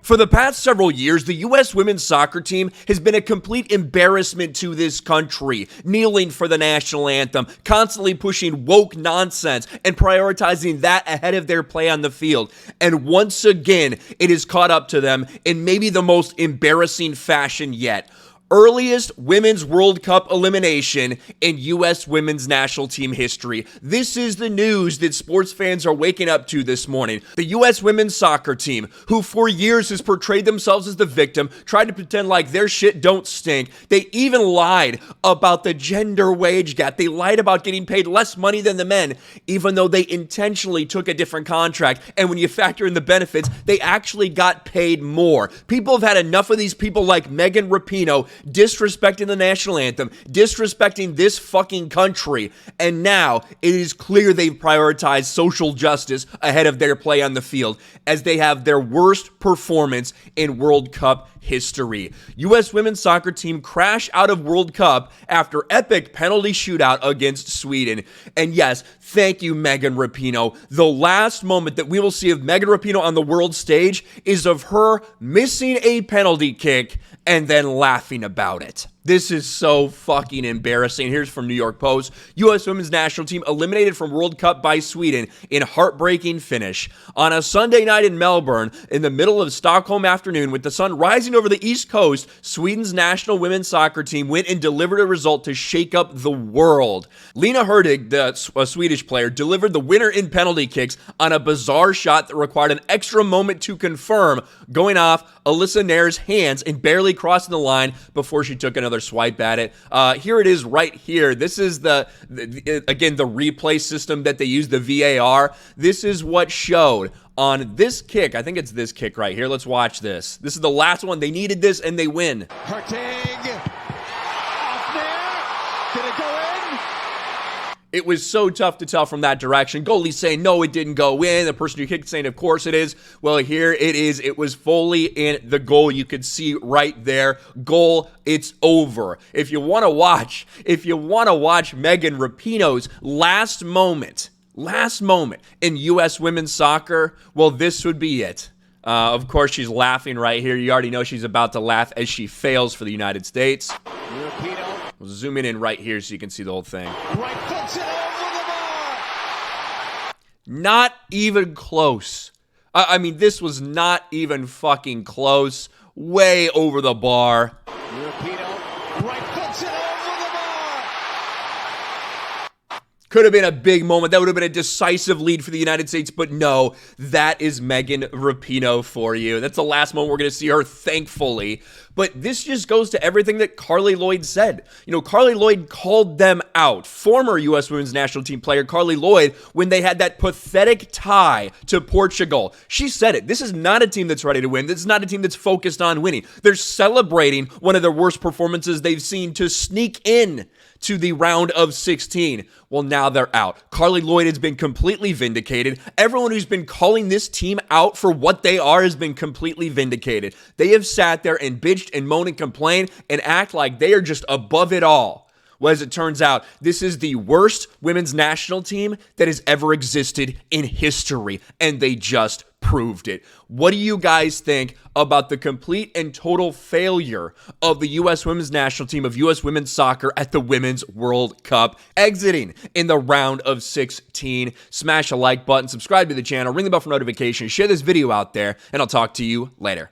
For the past several years, the U.S. women's soccer team has been a complete embarrassment to this country, kneeling for the national anthem, constantly pushing woke nonsense, and prioritizing that ahead of their play on the field. And once again, it has caught up to them in maybe the most embarrassing fashion yet. Earliest Women's World Cup elimination in U.S. women's national team history. This is the news that sports fans are waking up to this morning. The U.S. women's soccer team, who for years has portrayed themselves as the victim, tried to pretend like their shit don't stink. They even lied about the gender wage gap. They lied about getting paid less money than the men, even though they intentionally took a different contract. And when you factor in the benefits, they actually got paid more. People have had enough of these people like Megan Rapinoe disrespecting the national anthem, disrespecting this fucking country, and now it is clear they've prioritized social justice ahead of their play on the field as they have their worst performance in World Cup history. U.S. women's soccer team crash out of World Cup after epic penalty shootout against Sweden. And yes, thank you, Megan Rapinoe. The last moment that we will see of Megan Rapinoe on the world stage is of her missing a penalty kick and then laughing about it. This is so fucking embarrassing. Here's from New York Post. U.S. women's national team eliminated from World Cup by Sweden in heartbreaking finish. On a Sunday night in Melbourne, in the middle of Stockholm afternoon, with the sun rising over the East Coast, Sweden's national women's soccer team went and delivered a result to shake up the world. Lena Hurtig, the Swedish player, delivered the winner in penalty kicks on a bizarre shot that required an extra moment to confirm, going off Alyssa Nair's hands and barely crossing the line before she took another swipe at it. Here it is right here. This is again, the replay system that they use, the VAR. This is what showed on this kick. I think it's this kick right here. Let's watch this. This is the last one. They needed this and they win. Hurtig. Off there. Did it go in? It was so tough to tell from that direction. Goalie saying, no, it didn't go in. The person who kicked saying, of course it is. Well, here it is. It was fully in the goal. You could see right there. Goal, it's over. If you want to watch Megan Rapinoe's last moment in U.S. women's soccer, well, this would be it. Of course, she's laughing right here. You already know she's about to laugh as she fails for the United States. Rapinoe. We'll zoom in right here so you can see the whole thing. Right foots it over the bar. Not even close. I mean, this was not even fucking close. Way over the bar. Rapinoe. Right foots it over the bar. Could have been a big moment. That would have been a decisive lead for the United States, but no, that is Megan Rapinoe for you. That's the last moment we're going to see her, thankfully. But this just goes to everything that Carly Lloyd said. You know, Carly Lloyd called them out. Former U.S. women's national team player Carly Lloyd, when they had that pathetic tie to Portugal. She said it. This is not a team that's ready to win. This is not a team that's focused on winning. They're celebrating one of their worst performances they've seen to sneak in to the round of 16. Well, now they're out. Carly Lloyd has been completely vindicated. Everyone who's been calling this team out for what they are has been completely vindicated. They have sat there and bitched and moaned and complained and act like they are just above it all. Well, as it turns out, this is the worst women's national team that has ever existed in history, and they just proved it. What do you guys think about the complete and total failure of the U.S. women's national team of U.S. women's soccer at the Women's World Cup, exiting in the round of 16? Smash a like button, subscribe to the channel, ring the bell for notifications, share this video out there, and I'll talk to you later.